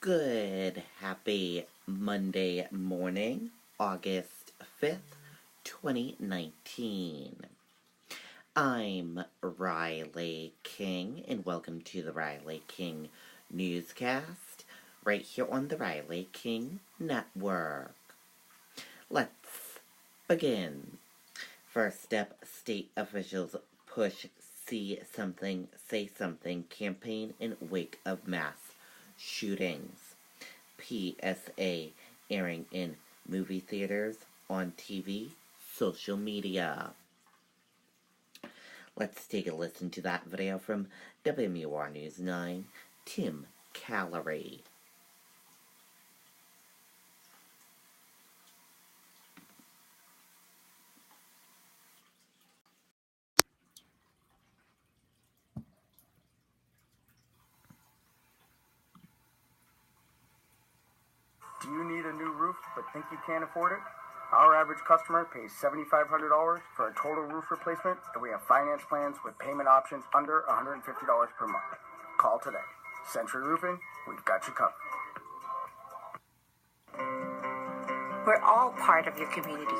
Good, happy Monday morning, August 5th, 2019. I'm Riley King, and welcome to the Riley King Newscast, right here on the Riley King Network. Let's begin. First up, state officials push See Something, Say Something campaign in wake of mass shootings. PSA airing in movie theaters, on TV, social media. Let's take a listen to that video from WMUR News 9, Tim Callery. Do you need a new roof but think you can't afford it? Our average customer pays $7,500 for a total roof replacement, and we have finance plans with payment options under $150 per month. Call today. Century Roofing, we've got you covered. We're all part of your community.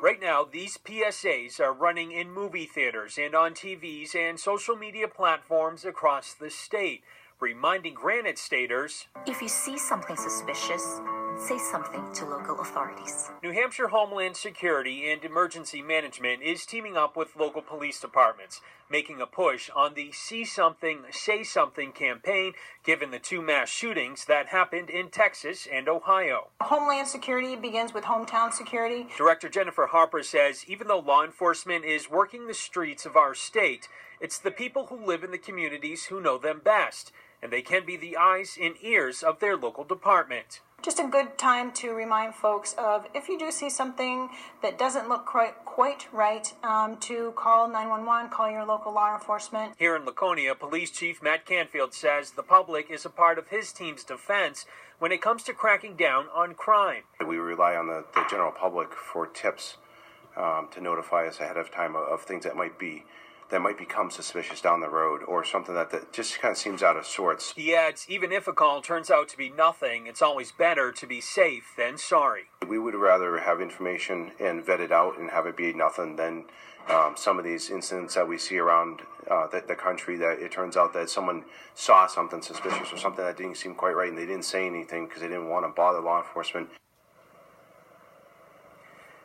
Right now, these PSAs are running in movie theaters and on TVs and social media platforms across the state, reminding Granite Staters, if you see something suspicious, say something to local authorities. New Hampshire Homeland Security and Emergency Management is teaming up with local police departments, making a push on the See Something, Say Something campaign, given the two mass shootings that happened in Texas and Ohio. Homeland Security begins with hometown security. Director Jennifer Harper says even though law enforcement is working the streets of our state, it's the people who live in the communities who know them best, and they can be the eyes and ears of their local department. Just a good time to remind folks of, if you do see something that doesn't look quite right, to call 911, call your local law enforcement. Here in Laconia, Police Chief Matt Canfield says the public is a part of his team's defense when it comes to cracking down on crime. We rely on the general public for tips to notify us ahead of time of things that might become suspicious down the road, or something that just kind of seems out of sorts. He adds, even if a call turns out to be nothing, it's always better to be safe than sorry. We would rather have information and vet it out and have it be nothing than some of these incidents that we see around the country, that it turns out that someone saw something suspicious or something that didn't seem quite right and they didn't say anything because they didn't want to bother law enforcement.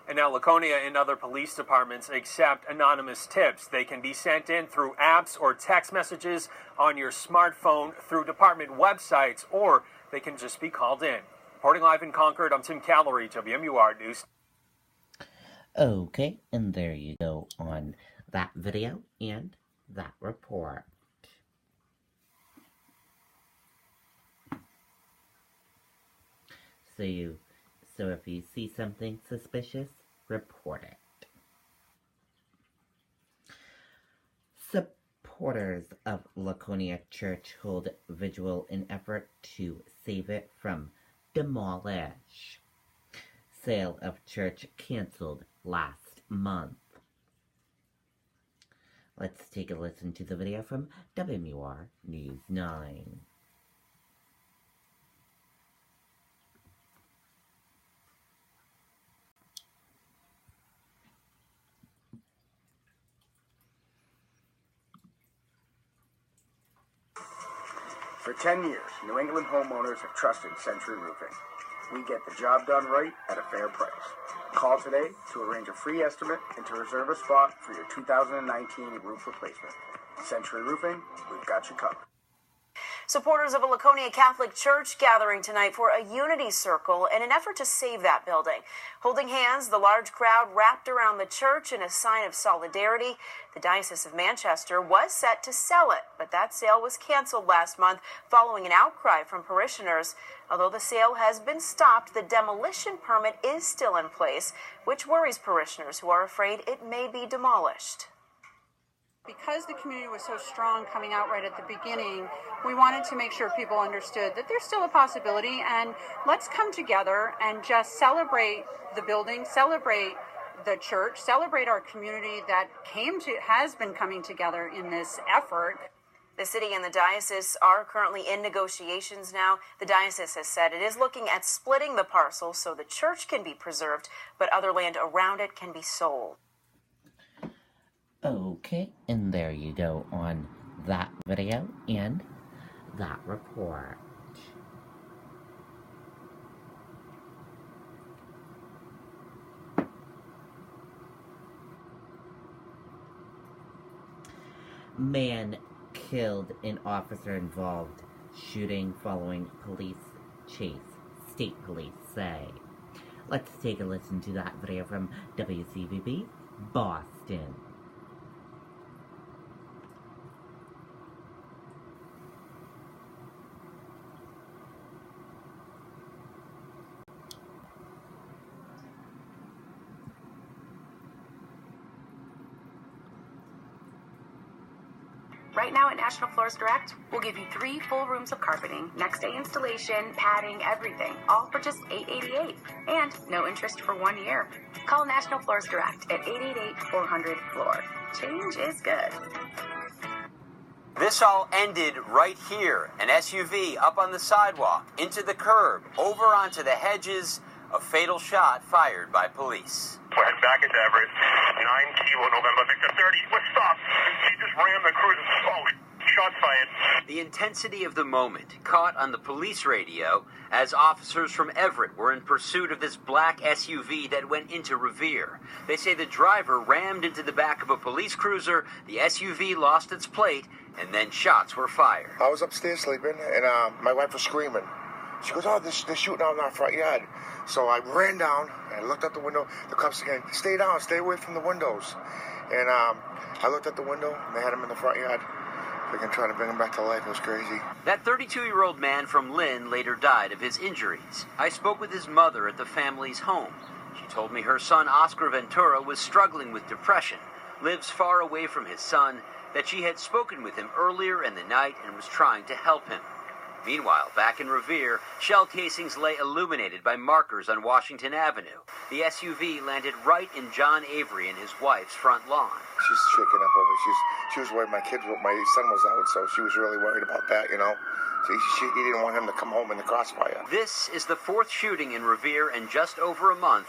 And now Laconia and other police departments accept anonymous tips. They can be sent in through apps or text messages on your smartphone, through department websites, or they can just be called in. Reporting live in Concord, I'm Tim Callery, WMUR News. Okay, and there you go on that video and that report. So if you see something suspicious, report it. Supporters of Laconia Church hold vigil in effort to save it from demolish. Sale of church canceled last month. Let's take a listen to the video from WMUR News 9. For 10 years, New England homeowners have trusted Century Roofing. We get the job done right at a fair price. Call today to arrange a free estimate and to reserve a spot for your 2019 roof replacement. Century Roofing, we've got you covered. Supporters of a Laconia Catholic Church gathering tonight for a unity circle in an effort to save that building. Holding hands, the large crowd wrapped around the church in a sign of solidarity. The Diocese of Manchester was set to sell it, but that sale was canceled last month following an outcry from parishioners. Although the sale has been stopped, the demolition permit is still in place, which worries parishioners who are afraid it may be demolished. Because the community was so strong coming out right at the beginning, we wanted to make sure people understood that there's still a possibility, and let's come together and just celebrate the building, celebrate the church, celebrate our community that has been coming together in this effort. The city and the diocese are currently in negotiations now. The diocese has said it is looking at splitting the parcel so the church can be preserved, but other land around it can be sold. Okay, and there you go on that video and that report. Man killed in officer-involved shooting following police chase, state police say. Let's take a listen to that video from WCVB, Boston. Right now at National Floors Direct, we'll give you 3 full rooms of carpeting, next day installation, padding, everything, all for just $888, and no interest for 1 year. Call National Floors Direct at 888-400-FLOOR. Change is good. This all ended right here. An SUV up on the sidewalk, into the curb, over onto the hedges. A fatal shot fired by police. We're heading back into Everett. 9 Kilo November Victor 30 was stopped. He just rammed the cruiser. Oh, shots fired. The intensity of the moment caught on the police radio as officers from Everett were in pursuit of this black SUV that went into Revere. They say the driver rammed into the back of a police cruiser, the SUV lost its plate, and then shots were fired. I was upstairs sleeping, and my wife was screaming. She goes, oh, they're shooting out in our front yard. So I ran down and looked out the window. The cops again, stay down, stay away from the windows. And I looked out the window, and they had him in the front yard. Freaking trying to bring him back to life. It was crazy. That 32-year-old man from Lynn later died of his injuries. I spoke with his mother at the family's home. She told me her son, Oscar Ventura, was struggling with depression, lives far away from his son, that she had spoken with him earlier in the night and was trying to help him. Meanwhile, back in Revere, shell casings lay illuminated by markers on Washington Avenue. The SUV landed right in John Avery and his wife's front lawn. She's shaking up over. She was worried my son was out, so she was really worried about that, you know. So he didn't want him to come home in the crossfire. This is the 4th shooting in Revere in just over a month,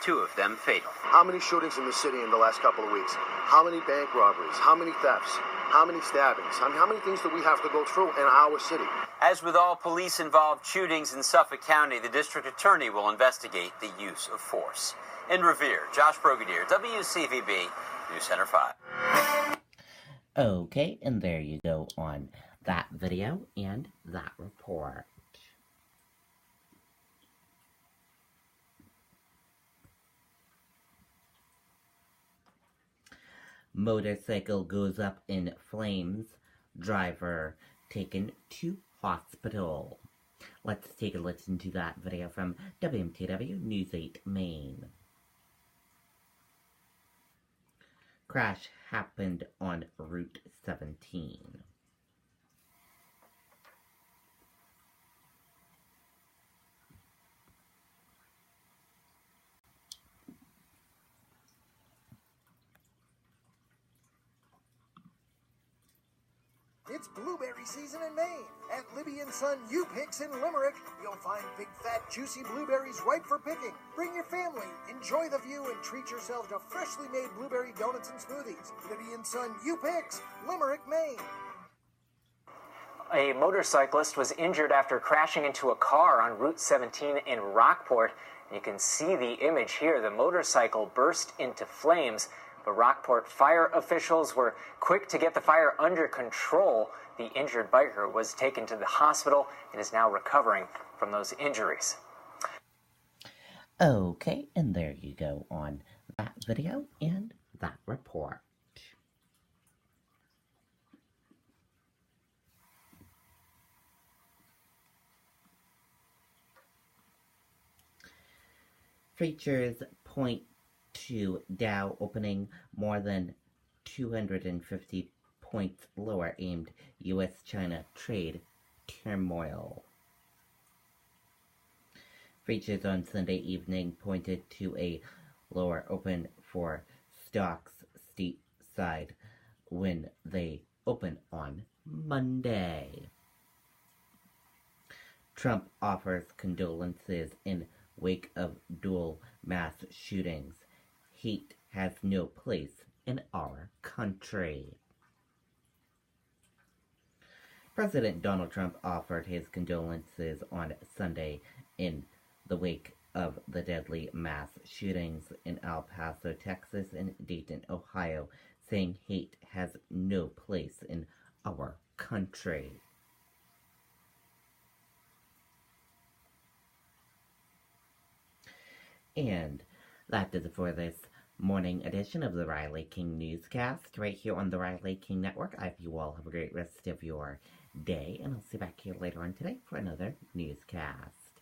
2 of them fatal. How many shootings in the city in the last couple of weeks? How many bank robberies? How many thefts? How many stabbings? How many things do we have to go through in our city? As with all police-involved shootings in Suffolk County, the district attorney will investigate the use of force. In Revere, Josh Brogadier, WCVB, News Center 5. Okay, and there you go on that video and that report. Motorcycle goes up in flames. Driver taken to hospital. Let's take a listen to that video from WMTW News 8 Maine. Crash happened on Route 17. It's blueberry season in Maine. At Libby & Son U-Picks in Limerick, you'll find big, fat, juicy blueberries ripe for picking. Bring your family, enjoy the view, and treat yourself to freshly made blueberry donuts and smoothies. Libby & Son U-Picks, Limerick, Maine. A motorcyclist was injured after crashing into a car on Route 17 in Rockport. You can see the image here. The motorcycle burst into flames. But Rockport fire officials were quick to get the fire under control. The injured biker was taken to the hospital and is now recovering from those injuries. Okay, and there you go on that video and that report. Features point to Dow opening more than 250 points lower aimed U.S.-China trade turmoil. Features on Sunday evening pointed to a lower open for stocks stateside when they open on Monday. Trump offers condolences in wake of dual mass shootings. Hate has no place in our country. President Donald Trump offered his condolences on Sunday in the wake of the deadly mass shootings in El Paso, Texas, and Dayton, Ohio, saying hate has no place in our country. And that does it for this morning edition of the Riley King Newscast, right here on the Riley King Network. I hope you all have a great rest of your day, and I'll see you back here later on today for another newscast.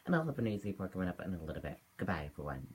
And I'll have a news report coming up in a little bit. Goodbye, everyone.